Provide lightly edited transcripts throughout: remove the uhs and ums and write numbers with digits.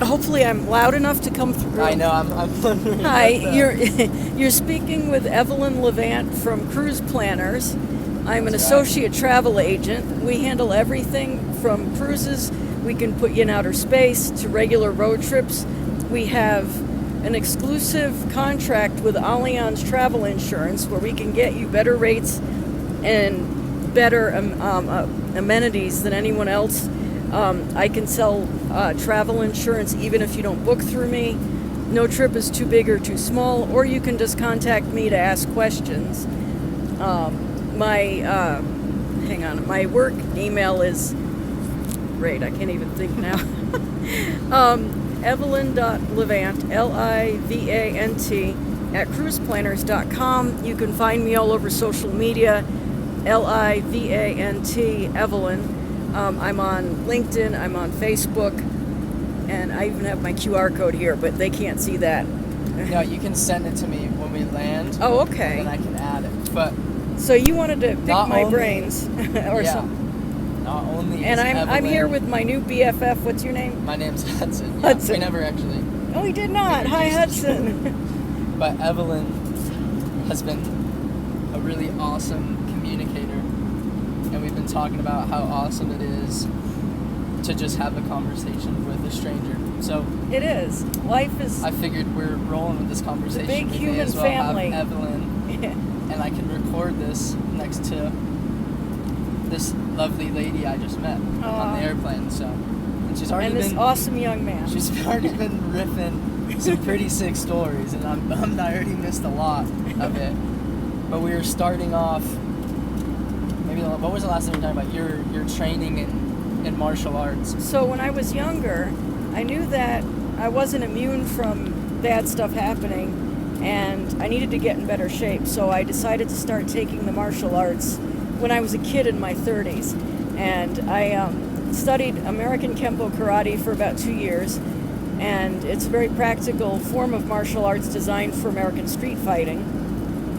Hopefully I'm loud enough to come through. I know, I'm wondering. Hi, you're speaking with Evelyn Levant from Cruise Planners. I'm an associate travel agent. We handle everything from cruises. We can put you in outer space to regular road trips. We have an exclusive contract with Allianz Travel Insurance where we can get you better rates and better amenities than anyone else. I can sell travel insurance even if you don't book through me. No trip is too big or too small, or you can just contact me to ask questions. My work email is, great, I can't even think now. Evelyn.Levant, Livant, at cruiseplanners.com. You can find me all over social media, Livant, Evelyn. I'm on LinkedIn, I'm on Facebook, and I even have my QR code here, but they can't see that. No, you can send it to me when we land. Oh, okay. And then I can add it. But so you wanted to pick my brains, or yeah, something. Not only. And is I'm here with my new BFF. What's your name? My name's Hudson. Yeah, Hudson. We never actually. Oh, he did not. Hi, Hudson. But Evelyn has been a really awesome communicator, and we've been talking about how awesome it is to just have a conversation with a stranger. So it is. Life is. I figured we're rolling with this conversation. Big we human may as well family. Have Evelyn, and I can record this next to this lovely lady I just met on the airplane. So, and she's already this awesome young man. She's already been riffing some pretty sick stories, and I already missed a lot of it. But we were starting off. Maybe what was the last thing you were talking about? Your training in martial arts. So when I was younger, I knew that I wasn't immune from bad stuff happening, and I needed to get in better shape. So I decided to start taking the martial arts when I was a kid in my 30s, and I studied American Kempo Karate for about 2 years, and it's a very practical form of martial arts designed for American street fighting.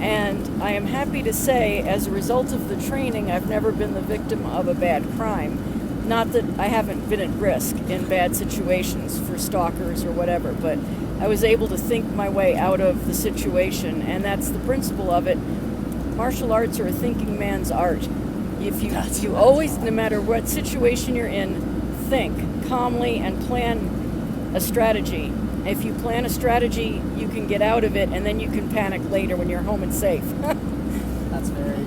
And I am happy to say, as a result of the training, I've never been the victim of a bad crime. Not that I haven't been at risk in bad situations for stalkers or whatever, but I was able to think my way out of the situation, and that's the principle of it. Martial arts are a thinking man's art. If you always, no matter what situation you're in, think calmly and plan a strategy. If you plan a strategy, you can get out of it, and then you can panic later when you're home and safe. That's very,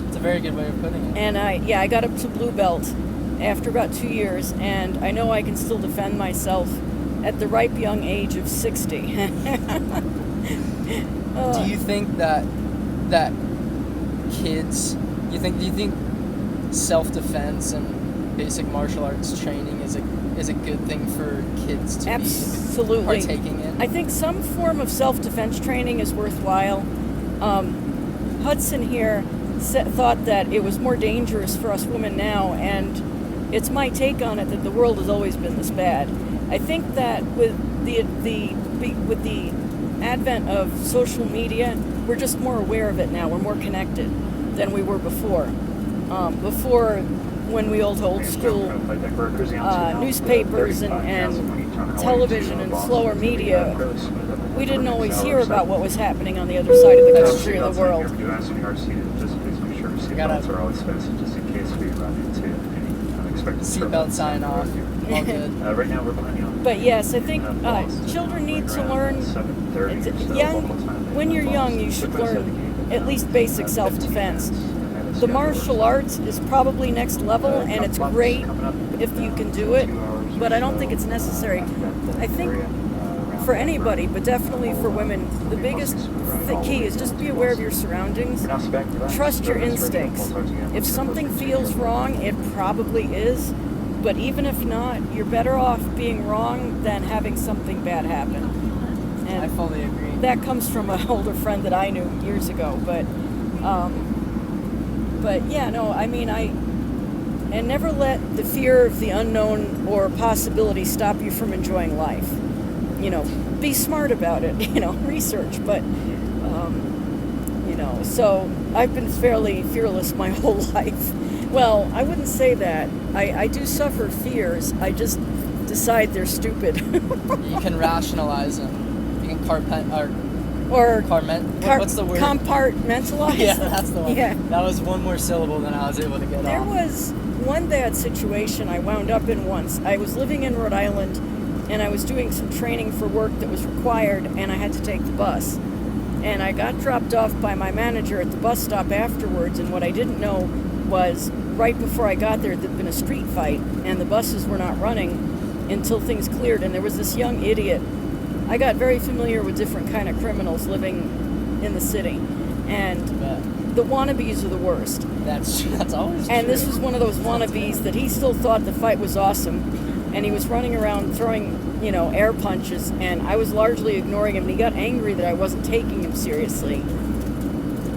it's a very good way of putting it. And I got up to blue belt after about 2 years, and I know I can still defend myself at the ripe young age of 60. Do you think that kids, do you think self-defense and basic martial arts training is a good thing for kids to Absolutely. be partaking in? I think some form of self-defense training is worthwhile. Hudson here thought that it was more dangerous for us women now, and it's my take on it that the world has always been this bad. I think that with the advent of social media, we're just more aware of it now. We're more connected than we were before. Before, when we old school newspapers and television and slower media, we didn't always hear about what was happening on the other side of the country and the world. Seatbelt sign off. All good. Right now we're planning on. But yes, I think children need to learn. When you're young, you should learn at least basic self-defense. The martial arts is probably next level, and it's great if you can do it, but I don't think it's necessary. I think for anybody, but definitely for women, the biggest key is just be aware of your surroundings. Trust your instincts. If something feels wrong, it probably is, but even if not, you're better off being wrong than having something bad happen. And I fully agree. That comes from an older friend that I knew years ago, but yeah, no, I mean, and never let the fear of the unknown or possibility stop you from enjoying life. You know, be smart about it, research, but, so I've been fairly fearless my whole life. Well, I wouldn't say that. I do suffer fears. I just decide they're stupid. You can rationalize them. You can what's the word? Compartmentalize. Yeah, that's the one. Yeah. That was one more syllable than I was able to get There off. was one bad situation I wound up in once. I was living in Rhode Island, and I was doing some training for work that was required, and I had to take the bus. And I got dropped off by my manager at the bus stop afterwards, and what I didn't know was right before I got there, there'd been a street fight, and the buses were not running until things cleared, and there was this young idiot. I got very familiar with different kind of criminals living in the city, and the wannabes are the worst. That's always true. And this was one of those wannabes that he still thought the fight was awesome, and he was running around throwing, air punches, and I was largely ignoring him, and he got angry that I wasn't taking him seriously.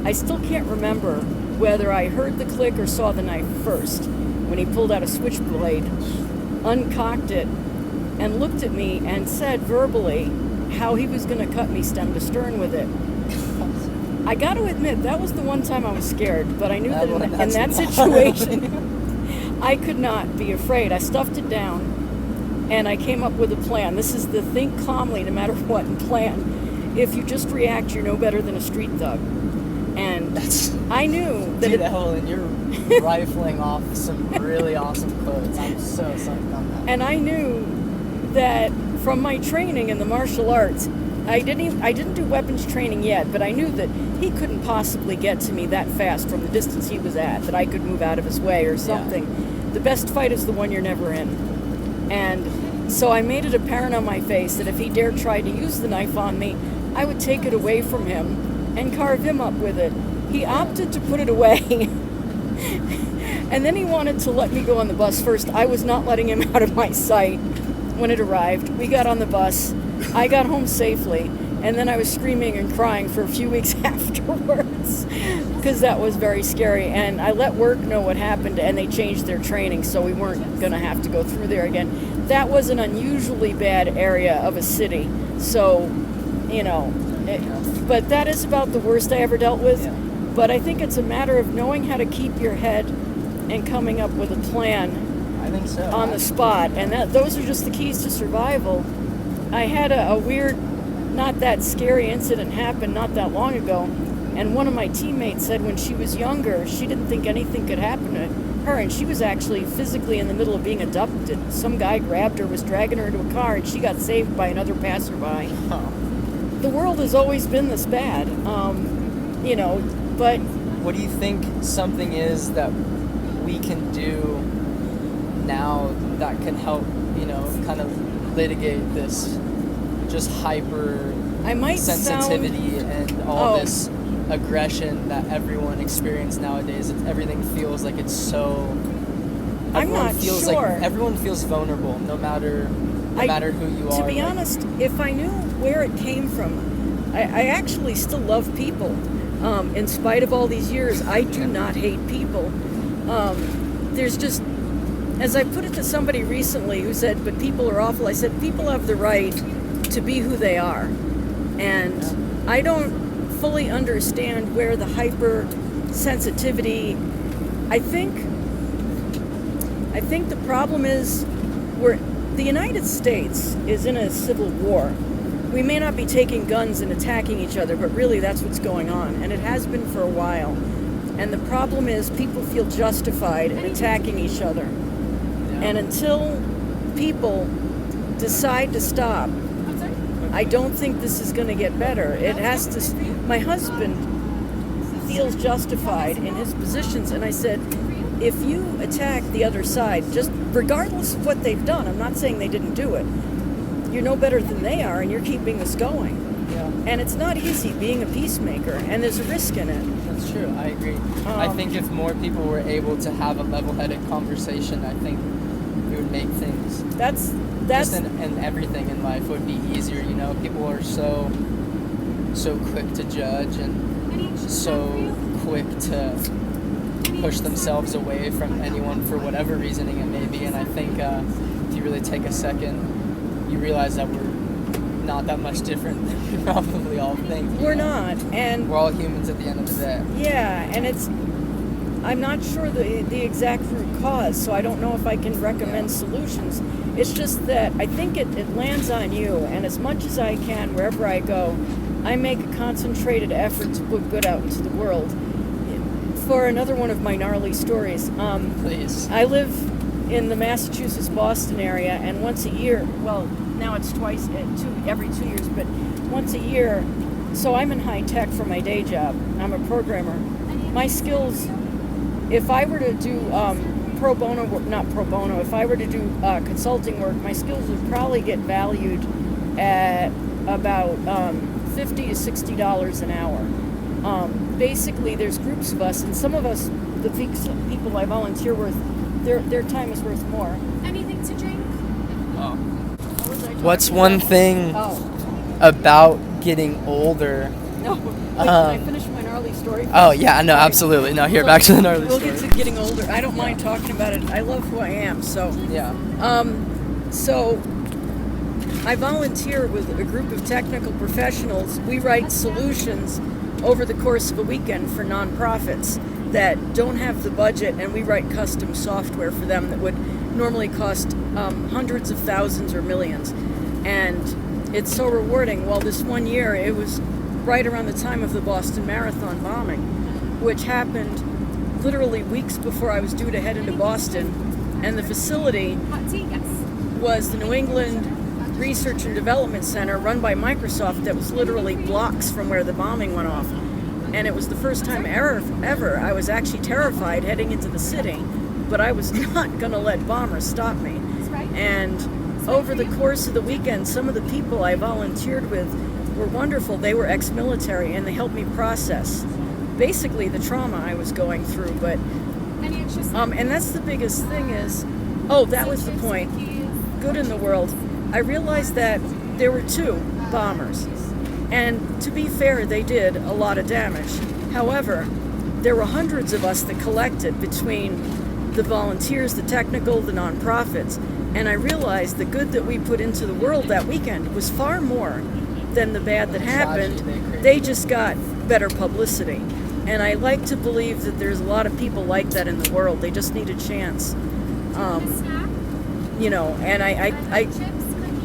I still can't remember whether I heard the click or saw the knife first when he pulled out a switchblade, uncocked it, and looked at me and said verbally how he was going to cut me stem to stern with it. I got to admit, that was the one time I was scared, but I knew that in that situation, I could not be afraid. I stuffed it down, and I came up with a plan. This is the think calmly no matter what and plan. If you just react, you're no better than a street thug. And I knew that... Dude, Evelyn, you're rifling off some really awesome quotes. I'm so psyched on that. And I knew that from my training in the martial arts, I didn't do weapons training yet, but I knew that he couldn't possibly get to me that fast from the distance he was at, that I could move out of his way or something. Yeah. The best fight is the one you're never in. And so I made it apparent on my face that if he dared try to use the knife on me, I would take it away from him and carve him up with it. He opted to put it away. And then he wanted to let me go on the bus first. I was not letting him out of my sight when it arrived. We got on the bus. I got home safely. And then I was screaming and crying for a few weeks afterwards because that was very scary. And I let work know what happened, and they changed their training, so we weren't going to have to go through there again. That was an unusually bad area of a city. So, but that is about the worst I ever dealt with. Yeah. But I think it's a matter of knowing how to keep your head and coming up with a plan. I think so. On the spot. And those are just the keys to survival. I had a weird, not that scary incident happen not that long ago. And one of my teammates said when she was younger, she didn't think anything could happen to her. And she was actually physically in the middle of being abducted. Some guy grabbed her, was dragging her into a car, and she got saved by another passerby. Oh. The world has always been this bad, but... What do you think something is that we can do now that can help, kind of litigate this just hyper sensitivity and all this aggression that everyone experiences nowadays? Everything feels like it's so... I'm not feels sure. Like everyone feels vulnerable, no matter who you are. To be honest, if I knew where it came from, I actually still love people. In spite of all these years, I do not hate people. There's just, as I put it to somebody recently who said, but people are awful, I said, people have the right to be who they are. And I don't fully understand where the hypersensitivity, I think the problem is the United States is in a civil war. We may not be taking guns and attacking each other, but really that's what's going on, and it has been for a while. And the problem is people feel justified in attacking each other. Yeah. And until people decide to stop, I don't think this is going to get better. It has to. My husband feels justified in his positions, and I said, if you attack the other side, just regardless of what they've done, I'm not saying they didn't do it, you're no better than they are, and you're keeping this going. Yeah. And it's not easy being a peacemaker, and there's a risk in it. That's true. I agree. I think if more people were able to have a level-headed conversation, I think it would make things. That's just in everything in life would be easier. People are so quick to judge and so quick to push themselves away from anyone for whatever reasoning it may be. And I think if you really take a second, you realize that we're not that much different than we probably all think. We're not, and we're all humans at the end of the day. Yeah, and I'm not sure the exact root cause, so I don't know if I can recommend solutions. It's just that I think it lands on you, and as much as I can, wherever I go, I make a concentrated effort to put good out into the world. For another one of my gnarly stories, Please. I live in the Massachusetts-Boston area, and once a year, well, now it's twice, every 2 years, but once a year, so I'm in high tech for my day job. I'm a programmer. My skills, if I were to do pro bono work, not pro bono, if I were to do consulting work, my skills would probably get valued at about $50 to $60 an hour. Basically, there's groups of us, and some of us, the people I volunteer with, their time is worth more. Anything to drink? Oh. What was I talking What's about? one thing Oh, about getting older? no. Wait, can I finish my gnarly story? Oh yeah, no, absolutely. No, here, back to the gnarly We'll story. get to getting older. I don't mind talking about it. I love who I am. So, Yeah. so I volunteer with a group of technical professionals. We write solutions over the course of a weekend for nonprofits that don't have the budget, and we write custom software for them that would normally cost hundreds of thousands or millions. And it's so rewarding. Well, this one year, it was right around the time of the Boston Marathon bombing, which happened literally weeks before I was due to head into Boston. And the facility Hot tea, yes. was the New England Research and Development Center run by Microsoft that was literally blocks from where the bombing went off. And it was the first time ever I was actually terrified heading into the city, but I was not going to let bombers stop me. And over the course of the weekend, some of the people I volunteered with were wonderful. They were ex-military, and they helped me process basically the trauma I was going through. But Any interest? and that's the biggest thing is, oh, that was the point. Good in the world. I realized that there were 2 bombers, and to be fair, they did a lot of damage. However, there were hundreds of us that collected between the volunteers, the technical, the nonprofits, and I realized the good that we put into the world that weekend was far more than the bad that happened. They just got better publicity. And I like to believe that there's a lot of people like that in the world. They just need a chance. You know, and I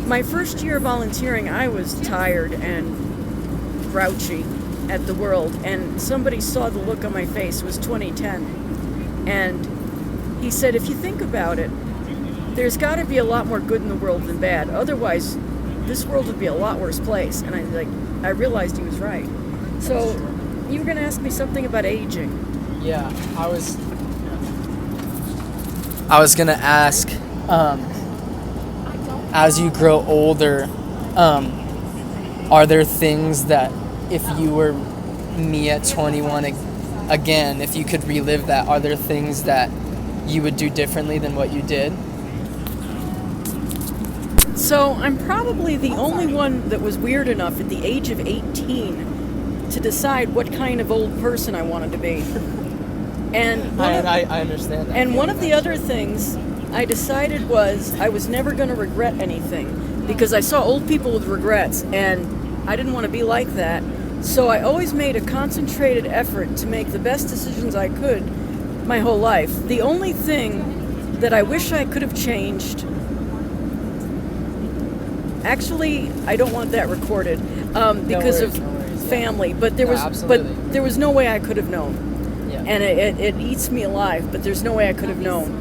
my first year volunteering, I was tired and grouchy at the world, and somebody saw the look on my face. It was 2010, and he said, if you think about it, there's got to be a lot more good in the world than bad. Otherwise, this world would be a lot worse place. And I realized he was right. So you were going to ask me something about aging. Yeah, I was gonna ask, as you grow older, are there things that if you were me at 21 again, if you could relive that, are there things that you would do differently than what you did? So I'm probably the only one that was weird enough at the age of 18 to decide what kind of old person I wanted to be. And I understand that. And one of the other things I decided was I was never going to regret anything, because I saw old people with regrets, and I didn't want to be like that. So I always made a concentrated effort to make the best decisions I could my whole life. The only thing that I wish I could have changed, actually, I don't want that recorded because of family, but there was no way I could have known. Yeah. And it eats me alive, but there's no way I could have known.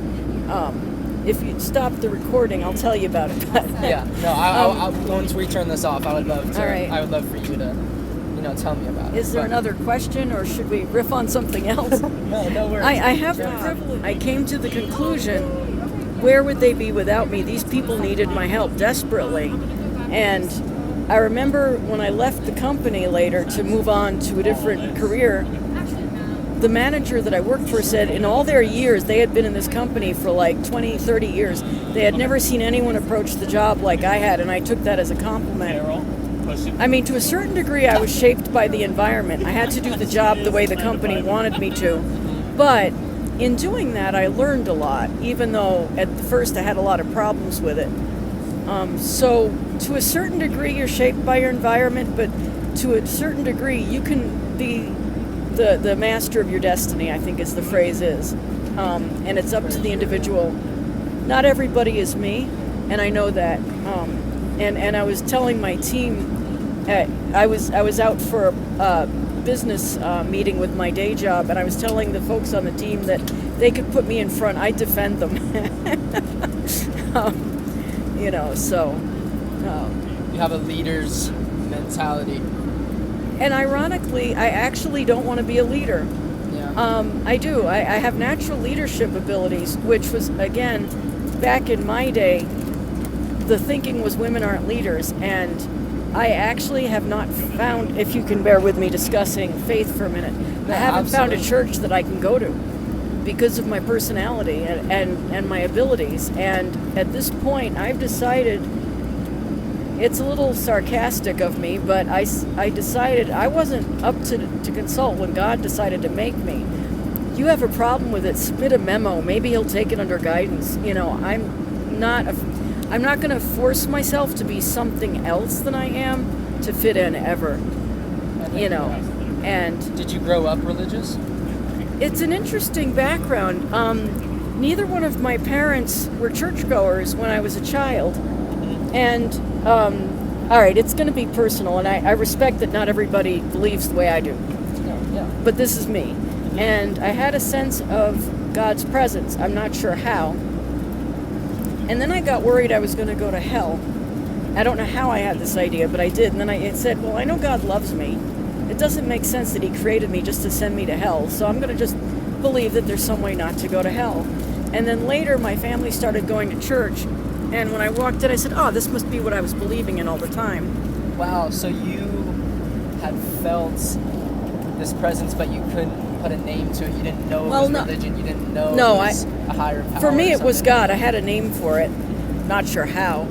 If you stop the recording, I'll tell you about it. Yeah, no, I once we turn this off, I would love to. All right. I would love for you to, tell me about it. Is there But- another question, or should we riff on something else? No worries. I have the privilege. I came to the conclusion, where would they be without me? These people needed my help desperately. And I remember when I left the company later to move on to a different career, the manager that I worked for said in all their years, they had been in this company for like 20, 30 years, they had never seen anyone approach the job like I had, and I took that as a compliment. I mean, to a certain degree, I was shaped by the environment. I had to do the job the way the company wanted me to. But in doing that, I learned a lot, even though at first I had a lot of problems with it. So to a certain degree, you're shaped by your environment, but to a certain degree, you can be the master of your destiny, I think is the phrase is. And it's up to the individual. Not everybody is me, and I know that. And I was telling my team, I was out for a business meeting with my day job, and I was telling the folks on the team that they could put me in front, I'd defend them. So. You have a leader's mentality. And ironically, I actually don't want to be a leader. Yeah. I do. I have natural leadership abilities, which was, again, back in my day, the thinking was women aren't leaders. And I actually have not found, if you can bear with me discussing faith for a minute, I haven't found a church that I can go to because of my personality and my abilities. And at this point, I've decided, it's a little sarcastic of me, but I decided I wasn't up to consult when God decided to make me. You have a problem with it, submit a memo. Maybe he'll take it under guidance. I'm not going to force myself to be something else than I am to fit in ever. And did you grow up religious? it's an interesting background. Neither one of my parents were churchgoers when I was a child. And, all right, it's going to be personal, and I respect that not everybody believes the way I do. Yeah. But this is me. And I had a sense of God's presence. I'm not sure how. And then I got worried I was going to go to hell. I don't know how I had this idea, but I did. And then I said, well, I know God loves me. It doesn't make sense that he created me just to send me to hell. So I'm going to just believe that there's some way not to go to hell. And then later my family started going to church. And when I walked in, I said, oh, this must be what I was believing in all the time. Wow, so you had felt this presence, but you couldn't put a name to it. You didn't know it was religion. You didn't know it was a higher power. For me, or it was something. God. I had a name for it. Not sure how.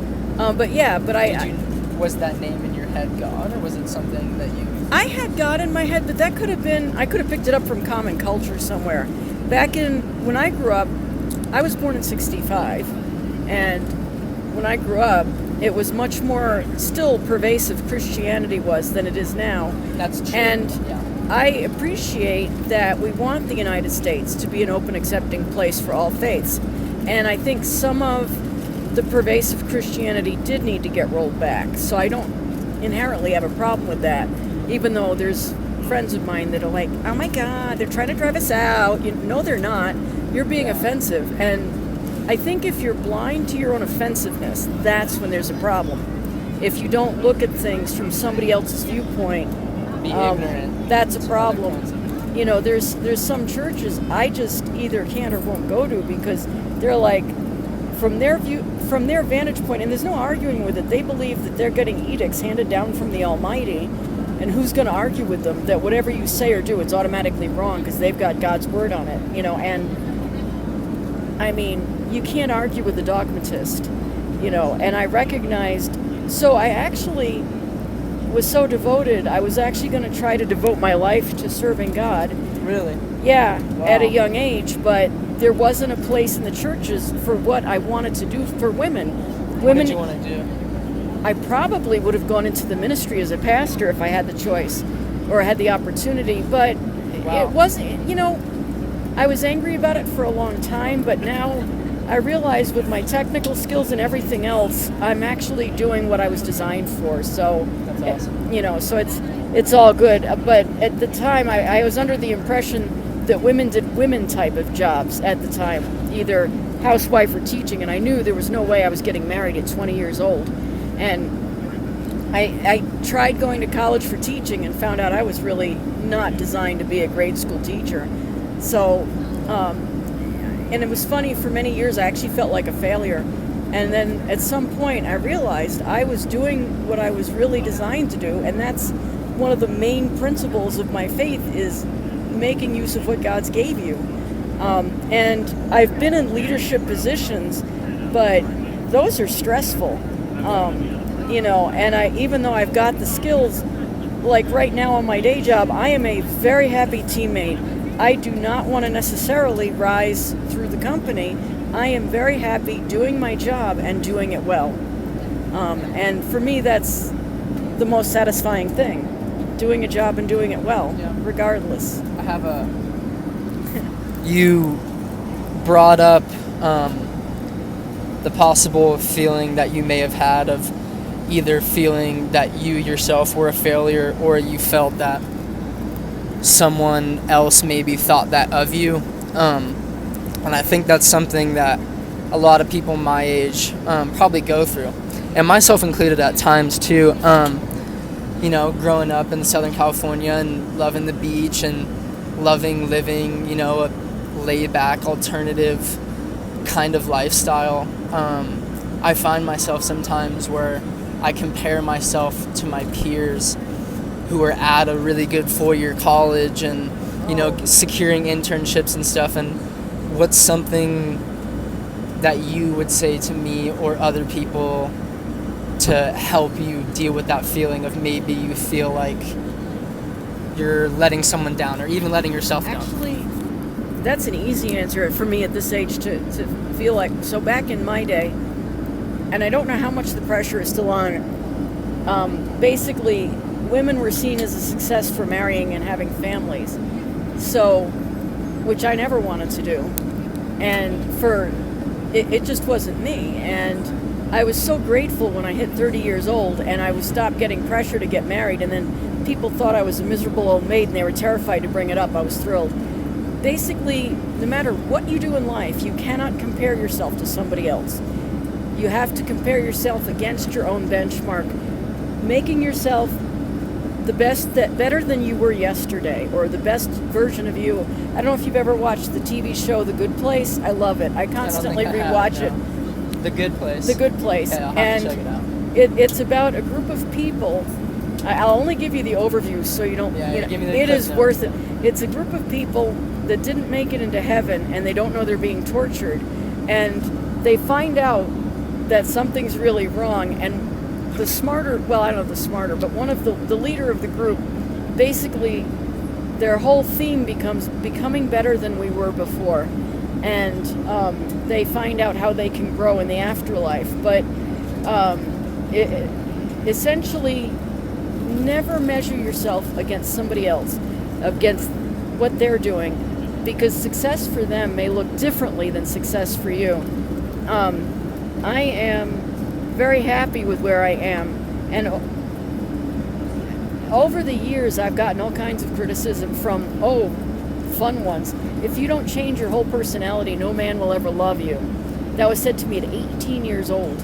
Was that name in your head God, or was it something that you... I had God in my head, but that could have been... I could have picked it up from common culture somewhere. When I grew up, I was born in 65, and when I grew up, it was much more still pervasive Christianity was than it is now. That's true. And yeah. I appreciate that we want the United States to be an open, accepting place for all faiths. And I think some of the pervasive Christianity did need to get rolled back. So I don't inherently have a problem with that, even though there's friends of mine that are like, oh my God, they're trying to drive us out. No, they're not. You're being offensive. And I think if you're blind to your own offensiveness, that's when there's a problem. If you don't look at things from somebody else's viewpoint, Be ignorant. that's a problem. There's some churches I just either can't or won't go to because they're like, from their vantage point, and there's no arguing with it, they believe that they're getting edicts handed down from the Almighty, and who's going to argue with them that whatever you say or do, it's automatically wrong because they've got God's word on it, and I mean, you can't argue with the dogmatist, and I recognized, so I actually was so devoted, I was actually going to try to devote my life to serving God. Really? Yeah, Wow. at a young age, but there wasn't a place in the churches for what I wanted to do for women. What did you want to do? I probably would have gone into the ministry as a pastor if I had the choice or had the opportunity, but It wasn't, I was angry about it for a long time, but now I realize with my technical skills and everything else, I'm actually doing what I was designed for. So, That's awesome. So it's all good. But at the time, I was under the impression that women did women type of jobs at the time, either housewife or teaching, and I knew there was no way I was getting married at 20 years old. And I tried going to college for teaching and found out I was really not designed to be a grade school teacher. So, and it was funny, for many years I actually felt like a failure. And then at some point I realized I was doing what I was really designed to do, and that's one of the main principles of my faith is making use of what God's gave you. And I've been in leadership positions, but those are stressful. And even though I've got the skills, like right now on my day job, I am a very happy teammate. I do not want to necessarily rise through the company. I am very happy doing my job and doing it well. And for me, that's the most satisfying thing. doing a job and doing it well, Yeah. regardless. I have you brought up the possible feeling that you may have had of either feeling that you yourself were a failure or you felt that someone else maybe thought that of you. And I think that's something that a lot of people my age probably go through, and myself included at times too. Growing up in Southern California and loving the beach and loving living, a laid-back alternative kind of lifestyle. I find myself sometimes where I compare myself to my peers who are at a really good 4-year college and, securing internships and stuff. And what's something that you would say to me or other people to help you deal with that feeling of maybe you feel like you're letting someone down or even letting yourself down? Actually, that's an easy answer for me at this age to feel like. So back in my day, and I don't know how much the pressure is still on, basically women were seen as a success for marrying and having families, so, which I never wanted to do, and it just wasn't me. And I was so grateful when I hit 30 years old and I stopped getting pressure to get married, and then people thought I was a miserable old maid and they were terrified to bring it up. I was thrilled. Basically, no matter what you do in life, you cannot compare yourself to somebody else. You have to compare yourself against your own benchmark, making yourself better than you were yesterday, or the best version of you. I don't know if you've ever watched the TV show The Good Place. I love it. I constantly rewatch it. The Good Place. The Good Place. Yeah, I'll have and to check it out. It's about a group of people. I'll only give you the overview so you don't. Give me the it is clip worth it. It's a group of people that didn't make it into heaven, and they don't know they're being tortured, and they find out that something's really wrong. And the smarter, well, I don't know the smarter, but one of the leader of the group, basically, their whole theme becomes becoming better than we were before, and they find out how they can grow in the afterlife. But essentially, never measure yourself against somebody else, against what they're doing, because success for them may look differently than success for you. I am very happy with where I am, and over the years I've gotten all kinds of criticism from fun ones. If you don't change your whole personality, no man will ever love you. That was said to me at 18 years old,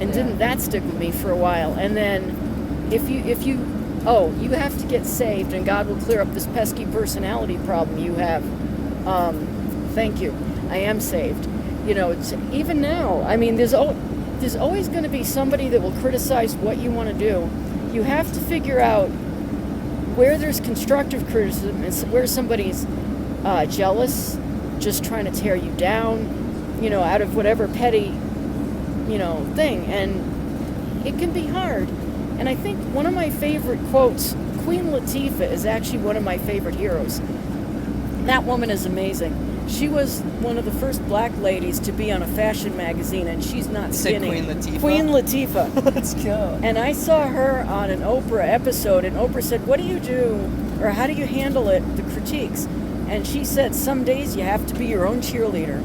and didn't that stick with me for a while. And then if you have to get saved and God will clear up this pesky personality problem you have. Thank you, I am saved. It's, even now, I mean, there's always going to be somebody that will criticize what you want to do. You have to figure out where there's constructive criticism and where somebody's jealous, just trying to tear you down, out of whatever petty, thing. And it can be hard. And I think one of my favorite quotes, Queen Latifah is actually one of my favorite heroes. That woman is amazing. She was one of the first black ladies to be on a fashion magazine, and she's not skinny. Queen Latifah? Queen Latifah. Let's go. And I saw her on an Oprah episode, and Oprah said, what do you do, or how do you handle the critiques? And she said, some days you have to be your own cheerleader.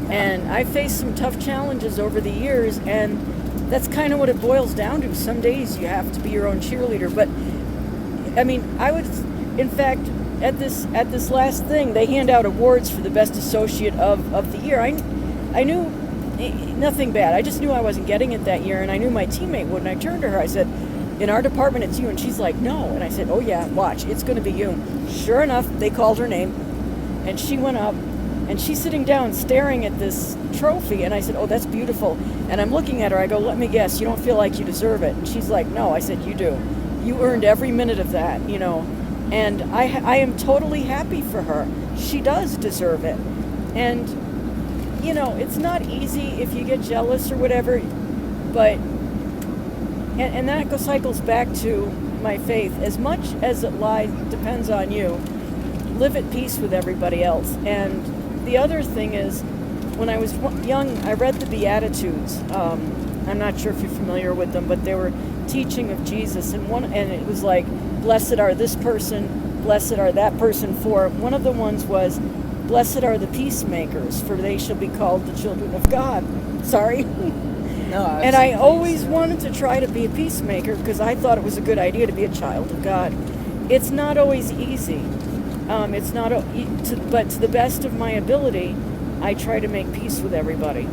And I faced some tough challenges over the years, and that's kind of what it boils down to. Some days you have to be your own cheerleader. But, I mean, in fact, at this last thing, they hand out awards for the best associate of the year. I knew nothing bad. I just knew I wasn't getting it that year, and I knew my teammate would. And I turned to her, I said, in our department, it's you. And she's like, no. And I said, oh yeah, watch, it's going to be you. Sure enough, they called her name, and she went up, and she's sitting down staring at this trophy. And I said, oh, that's beautiful. And I'm looking at her, I go, let me guess, you don't feel like you deserve it? And she's like, no. I said, you do. You earned every minute of that, And I am totally happy for her. She does deserve it. And, it's not easy if you get jealous or whatever, but, and that cycles back to my faith. As much as it depends on you, live at peace with everybody else. And the other thing is, when I was young, I read the Beatitudes. I'm not sure if you're familiar with them, but they were teaching of Jesus, and it was like, blessed are this person, blessed are that person. For one of the ones was, blessed are the peacemakers, for they shall be called the children of God. Sorry. No, And I always wanted to try to be a peacemaker because I thought it was a good idea to be a child of God. It's not always easy. It's not, but to the best of my ability, I try to make peace with everybody.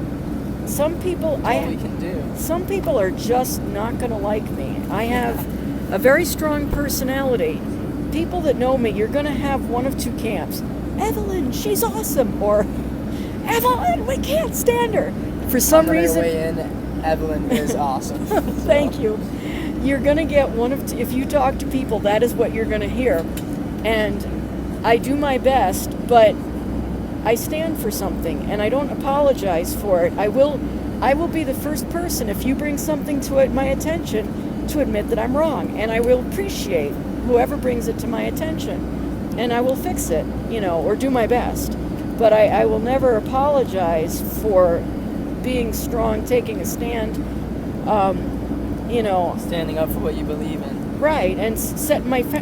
Some people, all we can do. Some people are just not going to like me. I have a very strong personality. People that know me, you're going to have one of two camps. Evelyn, she's awesome, or Evelyn, we can't stand her. For some reason, Way in, Evelyn is awesome. Thank you. You're going to get one of if you talk to people, that is what you're going to hear. And I do my best, but I stand for something, and I don't apologize for it. I will be the first person, if you bring something to my attention, to admit that I'm wrong, and I will appreciate whoever brings it to my attention, and I will fix it, or do my best. But I will never apologize for being strong, taking a stand, standing up for what you believe in. Right, and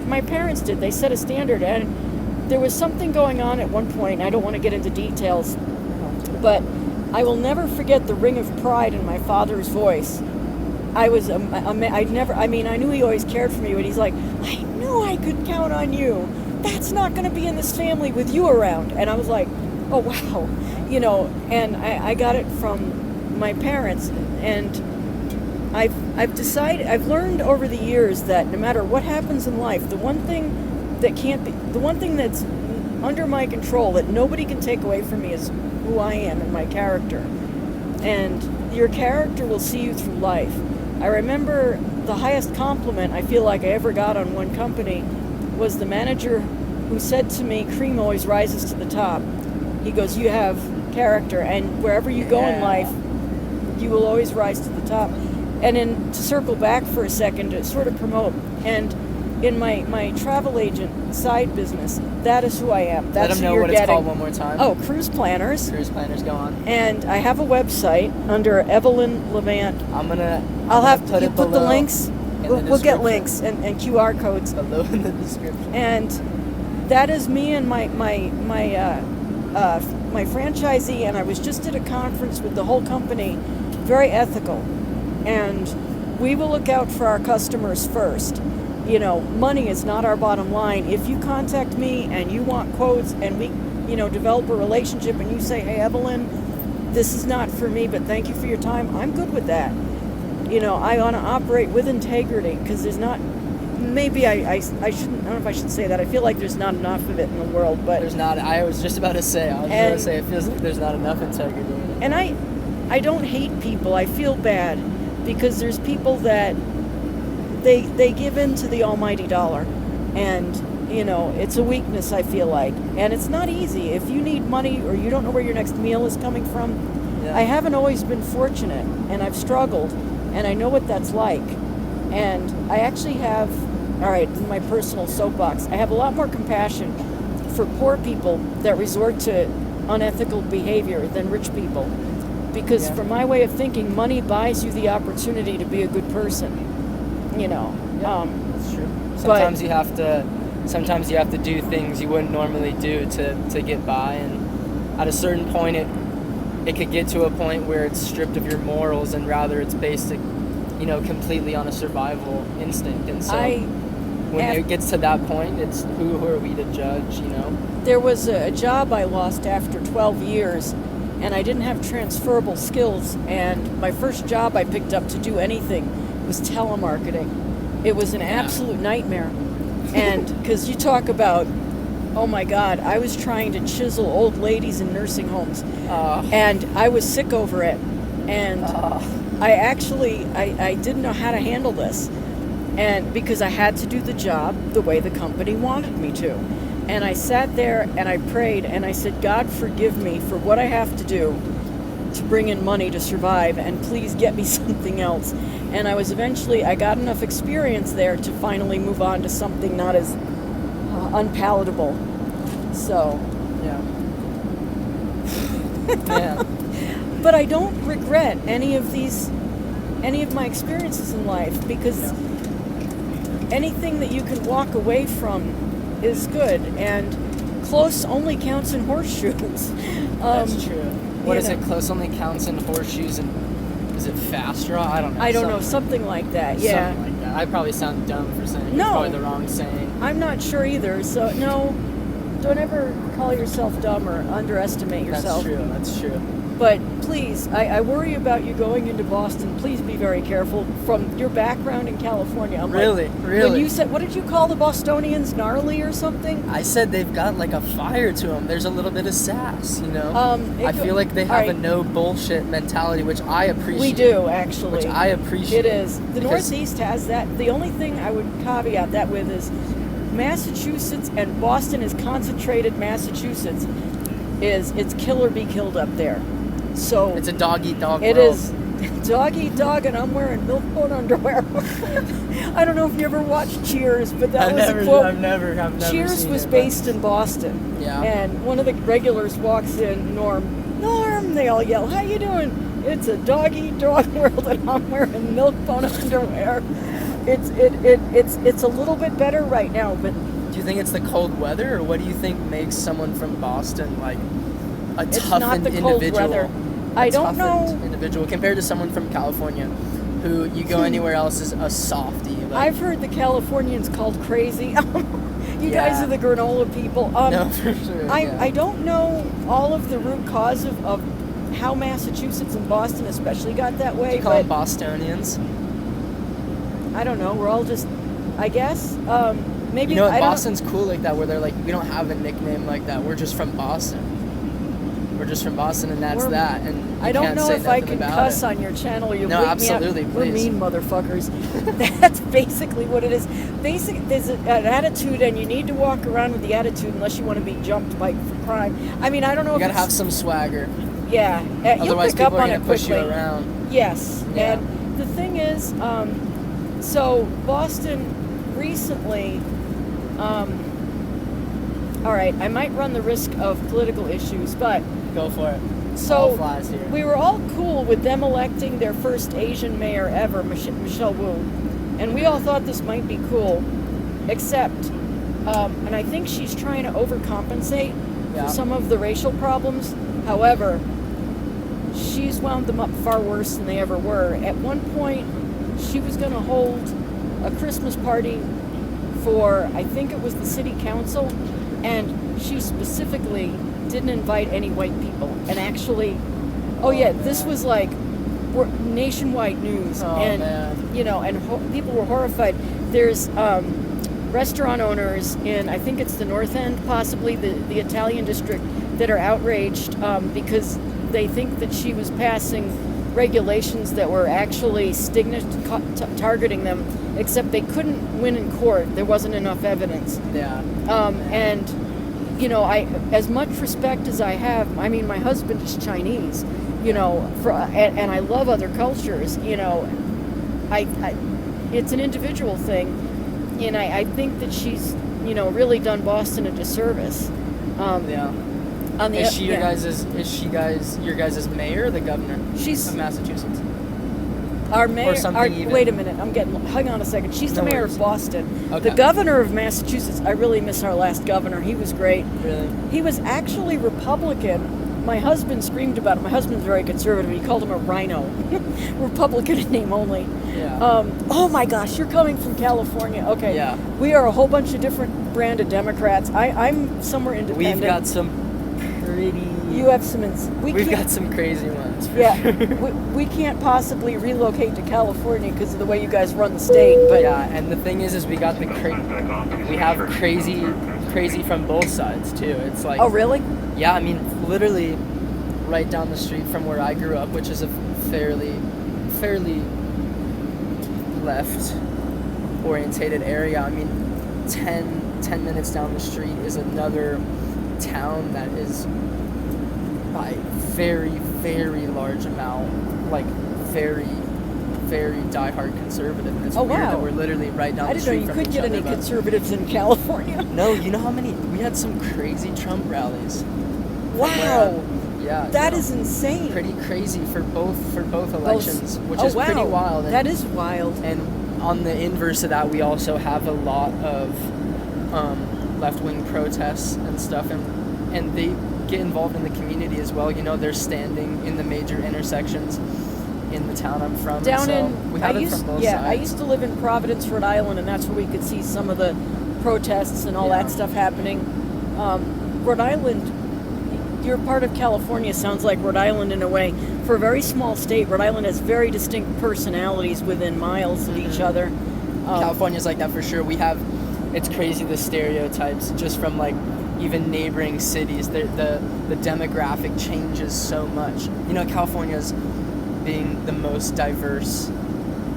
my parents did. They set a standard, and there was something going on at one point. I don't want to get into details, but I will never forget the ring of pride in my father's voice. I knew he always cared for me, but he's like, I knew I could count on you. That's not going to be in this family with you around. And I was like, oh, wow. And I got it from my parents, and I've learned over the years that no matter what happens in life, the one thing that's under my control that nobody can take away from me is who I am and my character. And your character will see you through life. I remember the highest compliment I feel like I ever got on one company was the manager who said to me, cream always rises to the top. He goes, you have character, and wherever you go in life, you will always rise to the top. And then to circle back for a second, to sort of promote, and in my travel agent side business, that is who I am. That's Let them know who you're what getting. It's called one more time. Oh, Cruise Planners. Cruise Planners, go on. And I have a website under Evelyn Levant. I'll have put the links. We'll get links and QR codes below in the description. And that is me and my franchisee. And I was just at a conference with the whole company, very ethical, and we will look out for our customers first. Money is not our bottom line. If you contact me and you want quotes and we, develop a relationship and you say, hey, Evelyn, this is not for me, but thank you for your time, I'm good with that. I want to operate with integrity because there's not, maybe I shouldn't, I don't know if I should say that. I feel like there's not enough of it in the world, but. There's not, I was just about to say, it feels like there's not enough integrity in it. And I don't hate people. I feel bad because there's people that they give in to the almighty dollar, and it's a weakness, I feel like, and it's not easy. If you need money or you don't know where your next meal is coming from, I haven't always been fortunate, and I've struggled, and I know what that's like. And I actually have, all right, in my personal soapbox, I have a lot more compassion for poor people that resort to unethical behavior than rich people, because from my way of thinking, money buys you the opportunity to be a good person. That's true. Sometimes you have to do things you wouldn't normally do to get by, and at a certain point it could get to a point where it's stripped of your morals, and rather it's based completely on a survival instinct. And so when it gets to that point, it's who are we to judge? There was a job I lost after 12 years, and I didn't have transferable skills, and my first job I picked up to do anything was telemarketing. It was an absolute nightmare. And because you talk about, oh my God, I was trying to chisel old ladies in nursing homes, and I was sick over it. And I didn't know how to handle this, and because I had to do the job the way the company wanted me to. And I sat there and I prayed and I said, God, forgive me for what I have to do to bring in money to survive, and please get me something else. And I got enough experience there to finally move on to something not as unpalatable. So, yeah. But I don't regret any of these any of my experiences in life, because Yeah. anything that you can walk away from is good, and close only counts in horseshoes. That's true. What you is know. it? Close only counts in horseshoes, and is it fast draw? I don't know. I don't know, something like that. Yeah, Something like that. I probably sound dumb for saying it. No. It's probably the wrong saying. I'm not sure either. So no, don't ever call yourself dumb or underestimate yourself. That's true. But please, I worry about you going into Boston. Please be very careful. From your background in California, I'm Really? like, Really? When you said, what did you call the Bostonians? Gnarly or something? I said they've got like a fire to them. There's a little bit of sass, you know? I feel like they have a no bullshit mentality, which I appreciate. We do, actually. Which I appreciate. It is. The because- Northeast has that. The only thing I would caveat that with is Massachusetts, and Boston is concentrated Massachusetts, it's kill or be killed up there. So It's a dog eat dog it world. is dog eat dog, and I'm wearing milk bone underwear. I don't know if you ever watched Cheers, but that was a quote. I've never Cheers seen was it, based in Boston. Yeah. And one of the regulars walks in, Norm, they all yell, how you doing? It's a dog-eat-dog world, and I'm wearing milk bone underwear. It's a little bit better right now, but Do you think it's the cold weather, or what do you think makes someone from Boston like a it's toughened not the cold individual? weather. I don't Toughened know. individual compared to someone from California, who you go anywhere else is a softie. Like, I've heard the Californians called crazy. You guys Yeah. are the granola people. no, for sure. I don't know all of the root cause of how Massachusetts and Boston especially got that way. You call but them Bostonians. I don't know. We're all just, I guess. Maybe You know what? I don't- Boston's cool like that, where they're like, we don't have a nickname like that. We're just from Boston. We're just from Boston, and that's We're- that. And you I don't can't know say if I nothing can about cuss it. on your channel. You'll No, bleep absolutely, me out. We're please. mean motherfuckers. That's basically what it is. There's an attitude, and you need to walk around with the attitude unless you want to be jumped by for crime. I mean, I don't know You if gotta it's, have some swagger. yeah. You'll Otherwise, pick up people are on gonna it push quickly. you around. Yes, Yeah. and the thing is, so Boston recently. All right, I might run the risk of political issues, but Go for it. so All flies here. we were all cool with them electing their first Asian mayor ever, Michelle Wu, and we all thought this might be cool, except, and I think she's trying to overcompensate Yeah. for some of the racial problems. However, she's wound them up far worse than they ever were. At one point, she was going to hold a Christmas party for, I think it was the city council, and she specifically didn't invite any white people. And actually, this was like nationwide news, Oh, and man. you know, and people were horrified. There's restaurant owners in, I think it's the North End, possibly the Italian district, that are outraged because they think that she was passing regulations that were actually targeting them, except they couldn't win in court. There wasn't enough evidence. Yeah. And, you know, as much respect as I have, I mean, my husband is Chinese, you know, and I love other cultures, you know, it's an individual thing, and I think that she's, you know, really done Boston a disservice. Yeah. Is she your guys' mayor or the governor She's of Massachusetts? our mayor. something even. Wait a minute, hang on a second. She's the No mayor worries. of Boston. Okay. The governor of Massachusetts, I really miss our last governor. He was great. Really? He was actually Republican. My husband screamed about it. My husband's very conservative. He called him a rhino. Republican in name only. Yeah. Oh my gosh, you're coming from California. Okay. Yeah. We are a whole bunch of different brand of Democrats. I'm somewhere independent. We've got some pretty. You have some. We've got some crazy ones. For Yeah. Sure. we can't possibly relocate to California because of the way you guys run the state. But Yeah, and the thing is we got we have crazy from both sides too. It's like. Oh really? Yeah, I mean, literally, right down the street from where I grew up, which is a fairly left orientated area. I mean, 10 minutes down the street is another town that is by very, very large amount, like very, very diehard conservative. And it's Oh, weird wow. that we're literally right down I the didn't know street you from could each get other, any but- conservatives in California. No, you know how many? We had some crazy Trump rallies. Wow. Yeah, That is insane. pretty crazy for both elections, which Oh, is pretty wow. wild. And, That is wild. And on the inverse of that, we also have a lot of left-wing protests and stuff, and they get involved in the community as well. You know, they're standing in the major intersections in the town I'm from. Down so in, we have it from both sides. I used to live in Providence, Rhode Island, and that's where we could see some of the protests and all Yeah. that stuff happening. Rhode Island, you're part of California, sounds like Rhode Island in a way. For a very small state, Rhode Island has very distinct personalities within miles of each other. California's like that for sure. It's crazy, the stereotypes just from like even neighboring cities. The demographic changes so much. You know, California's being the most diverse,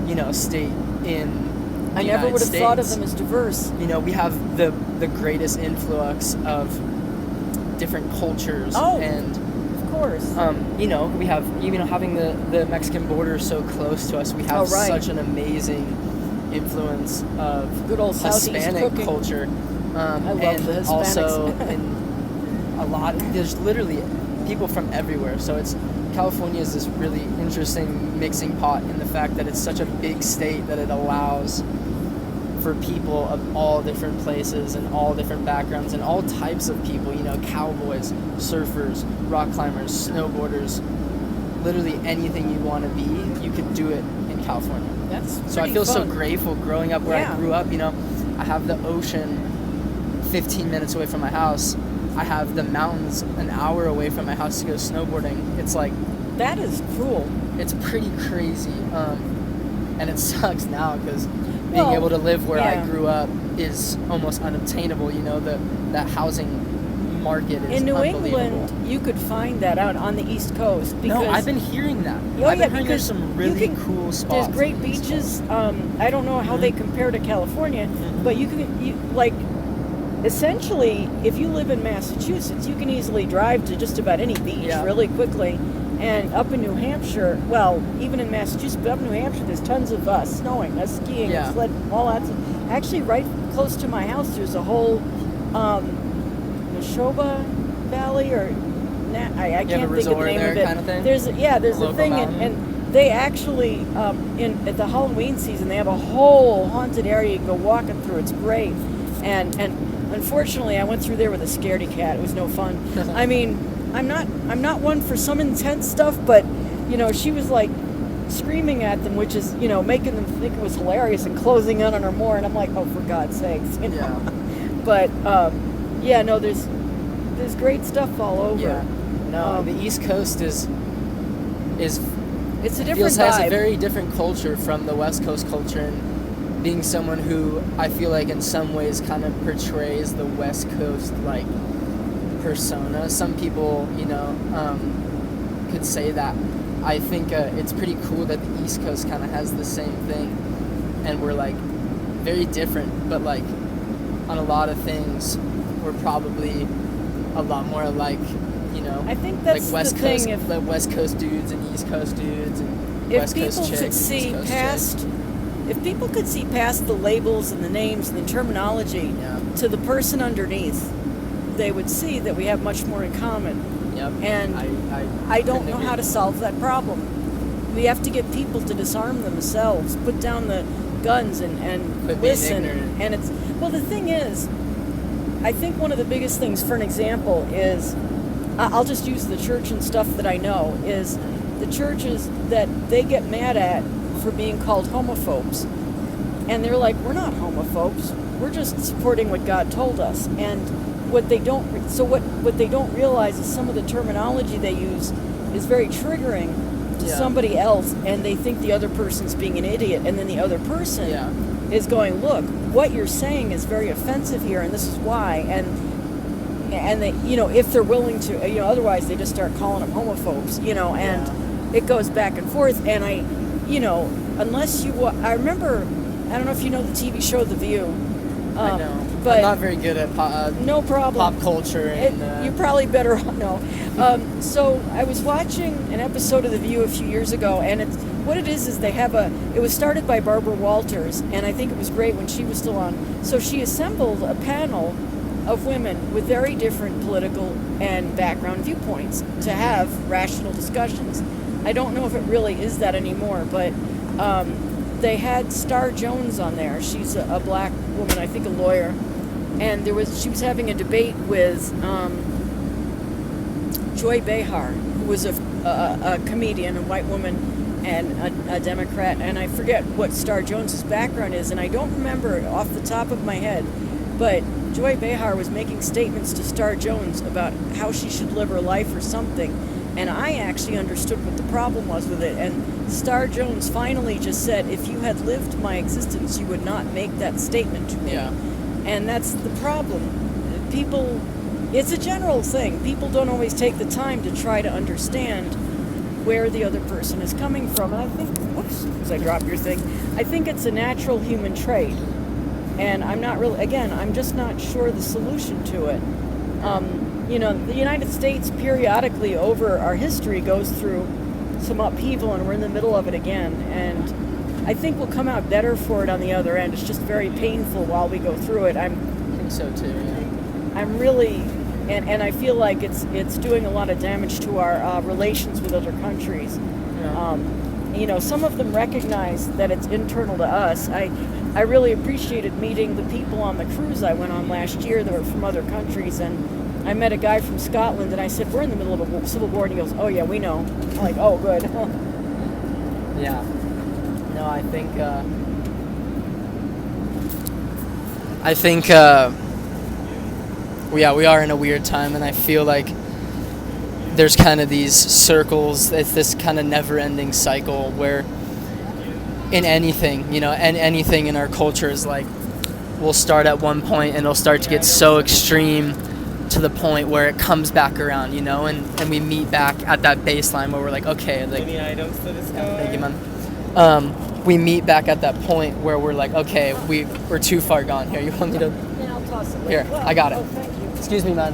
you know, state in the I never United would have thought of States. them as diverse. You know, we have the greatest influx of different cultures. Oh. And Of course. you know, we have, even having the Mexican border so close to us, we have Oh, right. such an amazing influence of Good old Southeast Hispanic cooking. culture. I love and the Hispanics. also in there's literally people from everywhere. So California is this really interesting mixing pot in the fact that it's such a big state that it allows for people of all different places and all different backgrounds and all types of people, you know, cowboys, surfers, rock climbers, snowboarders, literally anything you want to be, you could do it in California. That's So I pretty feel so fun. grateful growing up where Yeah. I grew up, you know. I have the ocean 15 minutes away from my house. I have the mountains an hour away from my house to go snowboarding. It's like, That is cool. it's pretty crazy. And it sucks now because being Well, able to live where yeah. I grew up is almost unobtainable. You know, that housing market is In New unbelievable. England, you could find that out on the East Coast. Because, No, I've been hearing that. Oh, I've yeah, been hearing there's because some you really can- cool spots. There's great on the East beaches. Coast. I don't know how they compare to California, but you like, essentially, if you live in Massachusetts, you can easily drive to just about any beach Yeah. really quickly. And up in New Hampshire, well, even in Massachusetts, but up in New Hampshire, there's tons of snowing, skiing, Yeah. and sled, all that stuff. Actually, right close to my house, there's a whole Neshoba Valley, or I You have can't a think of the resort name there of it. kind of thing? There's a Local thing, mountain? and they actually at the Halloween season they have a whole haunted area you can go walking through. It's great, and unfortunately I went through there with a scaredy cat. It was no fun. I mean, I'm not one for some intense stuff, but you know, she was like screaming at them, which is, you know, making them think it was hilarious and closing in on her more, and I'm like, oh, for God's sakes, you know? Yeah. But yeah, no, there's great stuff all over. Yeah. No, the East Coast is It's a different has a vibe. very different culture from the West Coast culture, and being someone who I feel like in some ways kind of portrays the West Coast like persona. Some people, you know, could say that. I think it's pretty cool that the East Coast kind of has the same thing, and we're like very different, but like on a lot of things we're probably a lot more alike, you know. I think that's like West the Coast, thing. like West Coast dudes and East Coast dudes and If West Coast people chicks could and see East Coast past, chicks. if people could see past the labels and the names and the terminology Yeah. to the person underneath, they would see that we have much more in common. Yep. And I don't couldn't know agree how to solve that problem. We have to get people to disarm themselves, put down the guns, and Quit being listen. ignorant. And it's, well, the thing is, I think one of the biggest things, for an example, is I'll just use the church and stuff that I know, is the churches that they get mad at for being called homophobes. And they're like, we're not homophobes. We're just supporting what God told us. And what they don't realize is some of the terminology they use is very triggering to Yeah. somebody else, and they think the other person's being an idiot, and then the other person Yeah. is going, look, what you're saying is very offensive here, and this is why. And they, you know, if they're willing to, you know, otherwise they just start calling them homophobes, you know, and it goes back and forth. And I, you know, unless you, I remember, I don't know if you know the TV show The View. I know. But I'm not very good at no problem. pop culture and You're probably better know. So I was watching an episode of The View a few years ago, and what it is they have it was started by Barbara Walters, and I think it was great when she was still on. So she assembled a panel of women with very different political and background viewpoints to have rational discussions. I don't know if it really is that anymore, but they had Star Jones on there. She's a black woman, I think a lawyer, and she was having a debate with Joy Behar, who was a comedian, a white woman, and a Democrat, and I forget what Star Jones's background is, and I don't remember off the top of my head, but Joy Behar was making statements to Star Jones about how she should live her life or something, and I actually understood what the problem was with it, and Star Jones finally just said, if you had lived my existence, you would not make that statement to me. Yeah. And that's the problem. People, it's a general thing. People don't always take the time to try to understand where the other person is coming from. And I think, whoops, as I drop your thing, I think it's a natural human trait. And I'm not really, again, I'm just not sure the solution to it. The United States periodically over our history goes through some upheaval, and we're in the middle of it again. And I think we'll come out better for it on the other end. It's just very painful while we go through it. I think so too, yeah. I'm really... And I feel like it's doing a lot of damage to our relations with other countries. Yeah. Some of them recognize that it's internal to us. I really appreciated meeting the people on the cruise I went on last year that were from other countries, and I met a guy from Scotland, and I said, we're in the middle of a civil war, and he goes, oh yeah, we know. I'm like, oh, good. Yeah. No, I think we are in a weird time, and I feel like there's kind of these circles. It's this kind of never-ending cycle where in anything, and anything in our culture is like, we'll start at one point and it'll start to get so extreme to the point where it comes back around, and we meet back at that baseline where we're like, okay, like, any items to this thank you, man. We meet back at that point where we're like, okay, we're too far gone here. You want me to? Yeah, I'll toss it. Here, I got it. Oh, thank you. Excuse me, man.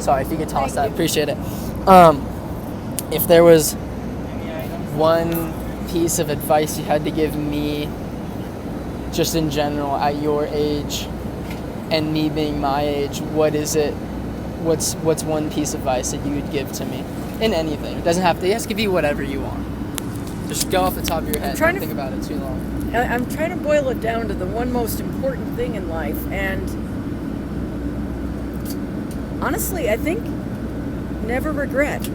Sorry, if you could toss Thank that, you. appreciate it. If there was one piece of advice you had to give me, just in general, at your age, and me being my age, what is it? What's one piece of advice that you would give to me in anything? It doesn't have to. It has to be whatever you want. Just go off the top of your head. Don't think about it too long. I'm trying to boil it down to the one most important thing in life, and honestly, I think never regret.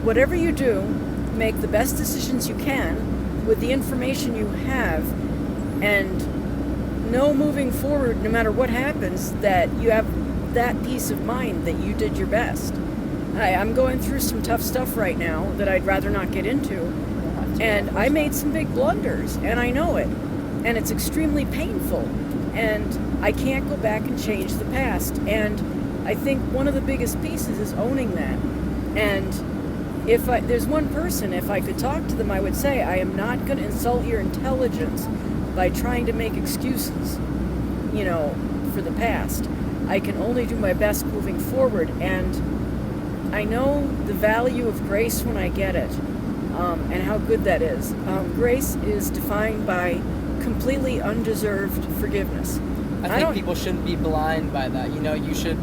Whatever you do, make the best decisions you can with the information you have, and know moving forward, no matter what happens, that you have that peace of mind that you did your best. I'm going through some tough stuff right now that I'd rather not get into, and I made some big blunders, and I know it, and it's extremely painful, and I can't go back and change the past, and I think one of the biggest pieces is owning that. And if there's one person, if I could talk to them, I would say, I am not going to insult your intelligence by trying to make excuses, for the past. I can only do my best moving forward, and I know the value of grace when I get it, and how good that is. Grace is defined by completely undeserved forgiveness. I think people shouldn't be blind by that. You should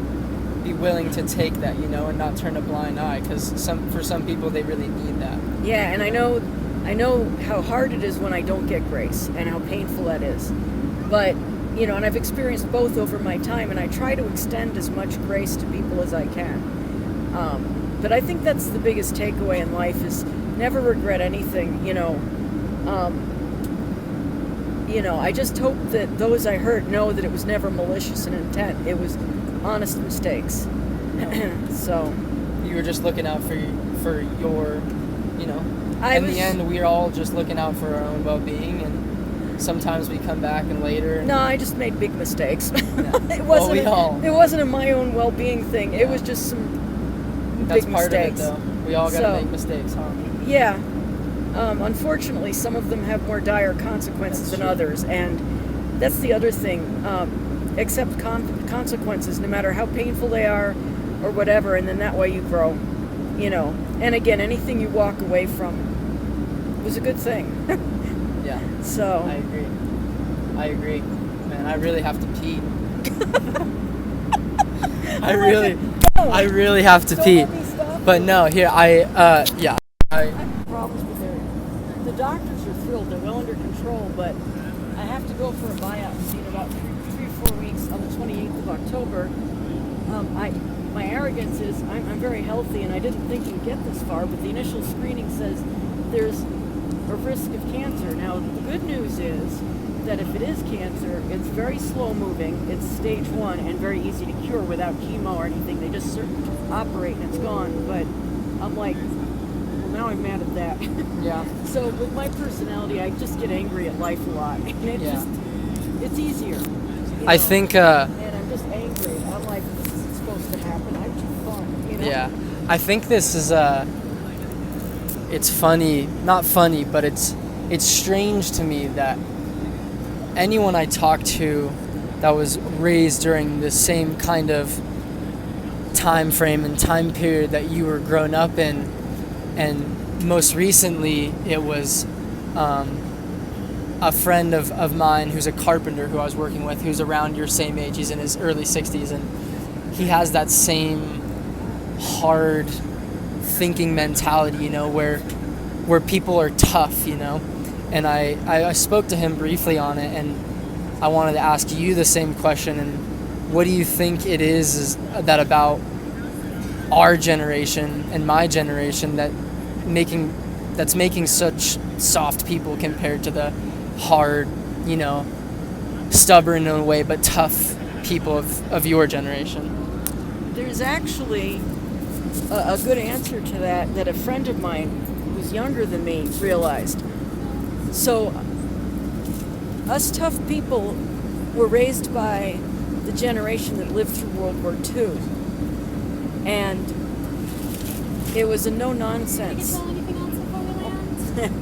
be willing to take that, and not turn a blind eye, because for some people they really need that. Yeah, and I know how hard it is when I don't get grace, and how painful that is. But and I've experienced both over my time, and I try to extend as much grace to people as I can. But I think that's the biggest takeaway in life, is never regret anything. I just hope that those I hurt know that it was never malicious in intent. It was honest mistakes. So you were just looking out for your, the end, we're all just looking out for our own well-being, and sometimes we come back and later. No, I just made big mistakes. Yeah. It wasn't. It wasn't a my own well-being thing. Yeah. It was just some That's big part mistakes. of it, though. We all gotta make mistakes, huh? Yeah. Unfortunately, some of them have more dire consequences than others, and that's the other thing. Accept consequences, no matter how painful they are, or whatever, and then that way you grow. And again, anything you walk away from was a good thing. Yeah. So I agree. man. I really have to pee. I really have to pee. But no, here, I have problems with their. The doctors are thrilled; they're well under control. But I have to go for a biopsy in about 3 or 4 weeks on the 28th of October. My arrogance is I'm very healthy, and I didn't think you'd get this far. But the initial screening says there's a risk of cancer. Now, the good news is that if it is cancer, it's very slow moving. It's stage 1 and very easy to cure without chemo or anything. They just operate and it's gone. But I'm like, well, now I'm mad at that. yeah. So with my personality, I just get angry at life a lot, and it's easier. I think. And I'm just angry. I'm like, this isn't supposed to happen. I'm too fun. You know? Yeah, I think this is it's funny, not funny, but it's strange to me that anyone I talk to that was raised during the same kind of time frame and time period that you were grown up in, and most recently it was a friend of mine who's a carpenter who I was working with, who's around your same age. He's in his early 60s, and he has that same hard thinking mentality, you know, where people are tough, you know. And I spoke to him briefly on it, and I wanted to ask you the same question. And what do you think it is that about our generation and my generation that's making such soft people compared to the hard, you know, stubborn in a way, but tough people of your generation? There's actually a good answer to that a friend of mine who's younger than me realized. So us tough people were raised by the generation that lived through World War II, and it was a no-nonsense. Can you tell anything else before we land?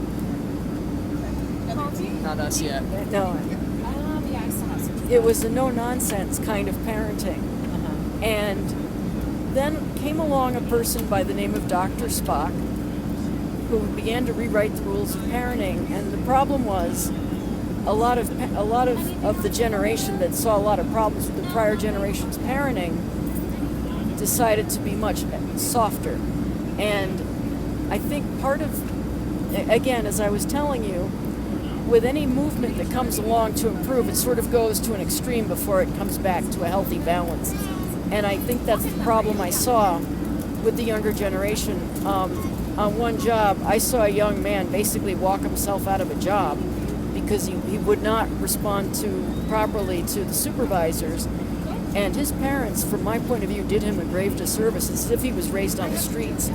Coffee? Not us yet. No, Yeah, I still have some. it was a no-nonsense kind of parenting. And then came along a person by the name of Dr. Spock, who began to rewrite the rules of parenting. And the problem was a lot of the generation that saw a lot of problems with the prior generation's parenting decided to be much softer. And I think part of, again, as I was telling you, with any movement that comes along to improve, it sort of goes to an extreme before it comes back to a healthy balance. And I think that's the problem I saw with the younger generation. On one job, I saw a young man basically walk himself out of a job because he would not respond properly to the supervisors. And his parents, from my point of view, did him a grave disservice. It's as if he was raised on the streets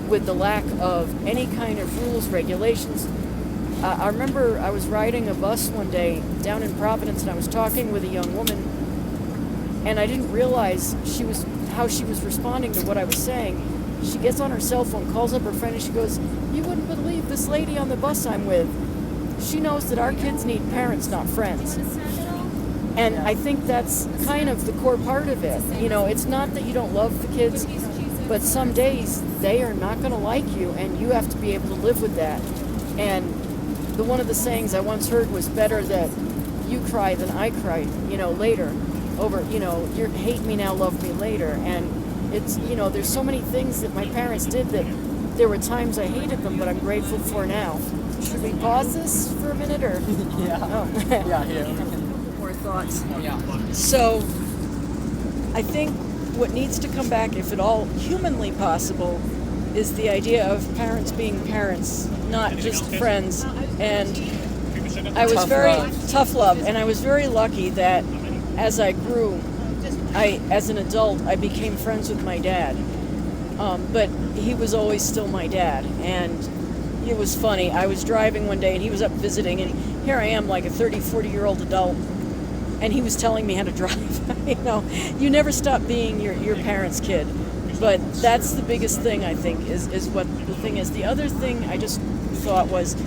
with the lack of any kind of rules, regulations. I remember I was riding a bus one day down in Providence, and I was talking with a young woman, and I didn't realize how she was responding to what I was saying. She gets on her cell phone, calls up her friend, and she goes, "You wouldn't believe this lady on the bus I'm with. She knows that our kids need parents, not friends." And I think that's kind of the core part of it. You know, it's not that you don't love the kids, but some days they are not going to like you, and you have to be able to live with that. And one of the sayings I once heard was, better that you cry than I cry, you know, later over, you know, you hate me now, love me later. And it's, you know, there's so many things that my parents did that there were times I hated them, but I'm grateful for now. Should we pause this for a minute, or? Yeah. Oh. Yeah, here. More thoughts. Yeah. So I think what needs to come back, if at all humanly possible, is the idea of parents being parents, not just friends. And I was tough love, and I was very lucky that as I grew, as an adult, I became friends with my dad. But he was always still my dad, and it was funny. I was driving one day, and he was up visiting, and here I am, like a 30, 40-year-old adult, and he was telling me how to drive. You know, you never stop being your parents' kid. But that's the biggest thing, I think, is what the thing is. The other thing I just thought was,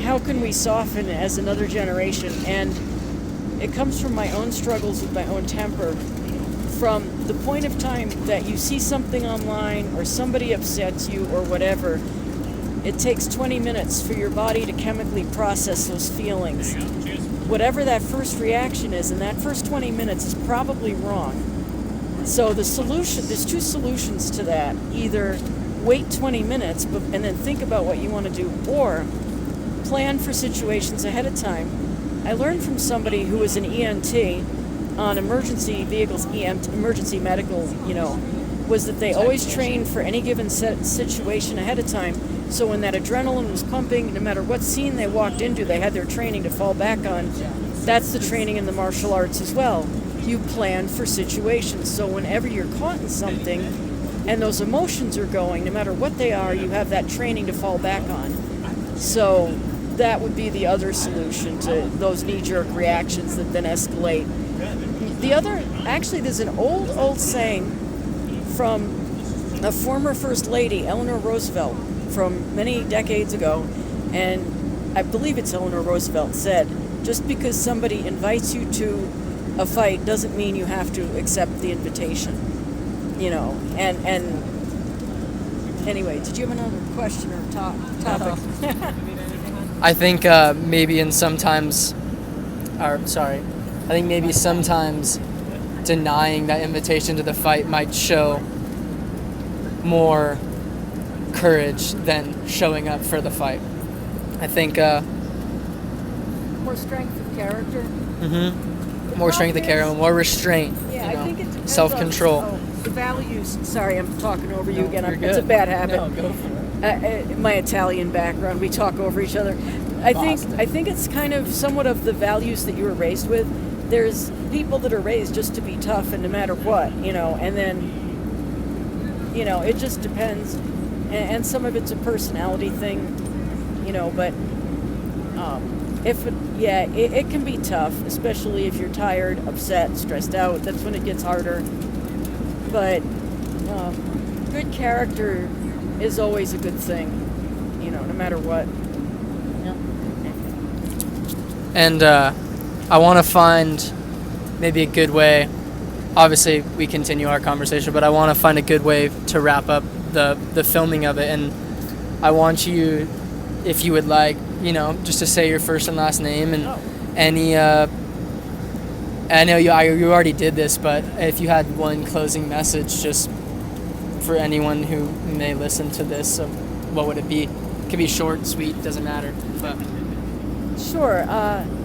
how can we soften as another generation? And it comes from my own struggles with my own temper. From the point of time that you see something online or somebody upsets you or whatever, it takes 20 minutes for your body to chemically process those feelings. whatever that first reaction is, in that first 20 minutes is probably wrong. So the solution, there's two solutions to that. Either wait 20 minutes and then think about what you want to do, or plan for situations ahead of time. I learned from somebody who was an EMT on emergency vehicles, emergency medical, was that they always trained for any given situation ahead of time. So when that adrenaline was pumping, no matter what scene they walked into, they had their training to fall back on. That's the training in the martial arts as well. You plan for situations. So whenever you're caught in something and those emotions are going, no matter what they are, you have that training to fall back on. So that would be the other solution to those knee-jerk reactions that then escalate. The other, actually, there's an old saying from a former First Lady, Eleanor Roosevelt, from many decades ago, and I believe it's Eleanor Roosevelt, said, just because somebody invites you to a fight doesn't mean you have to accept the invitation. And anyway, did you have another question or topic? I think maybe sometimes denying that invitation to the fight might show more courage than showing up for the fight. I think more strength of character. More strength of character, more restraint. Yeah, I think it depends self-control. on the values. Sorry, I'm talking over you again. You're It's a good. bad habit. No, go for it. My Italian background, we talk over each other. I think it's kind of somewhat of the values that you were raised with. There's people that are raised just to be tough and no matter what, and then, it just depends. And some of it's a personality thing, but it can be tough, especially if you're tired, upset, stressed out. That's when it gets harder. But good character is always a good thing, no matter what. And I want to find maybe a good way. Obviously, we continue our conversation, but I want to find a good way to wrap up the filming of it. And I want you, if you would like, just to say your first and last name and any. I know you already did this, but if you had one closing message, just for anyone who may listen to this, what would it be? It could be short, sweet, doesn't matter. But Sure.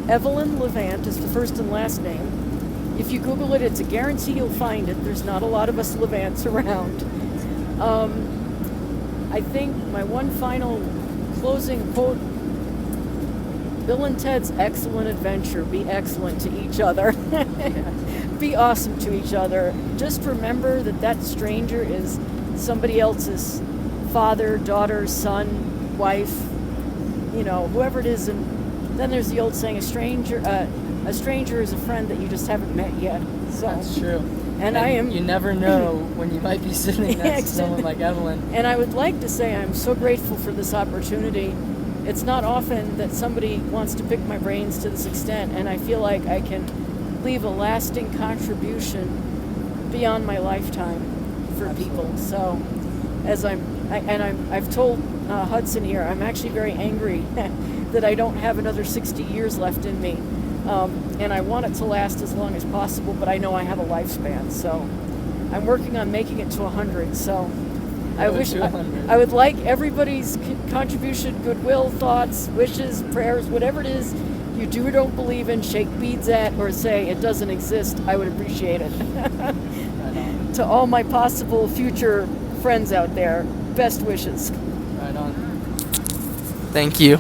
Evelyn Levant is the first and last name. If you Google it, it's a guarantee you'll find it. There's not a lot of us Levants around. I think my one final closing quote, Bill and Ted's excellent adventure. Be excellent to each other. Be awesome to each other. Just remember that stranger is somebody else's father, daughter, son, wife, whoever it is. And then there's the old saying, a stranger is a friend that you just haven't met yet. So that's true. And I am. You never know when you might be sitting next to someone like Evelyn. And I would like to say I'm so grateful for this opportunity. It's not often that somebody wants to pick my brains to this extent, and I feel like I can leave a lasting contribution beyond my lifetime for people. So, I've told Hudson here, I'm actually very angry that I don't have another 60 years left in me. And I want it to last as long as possible, but I know I have a lifespan, so I'm working on making it to 100. So I would like everybody's contribution, goodwill, thoughts, wishes, prayers, whatever it is you do or don't believe in, shake beads at, or say it doesn't exist. I would appreciate it. To all my possible future friends out there, best wishes. Right on. Thank you.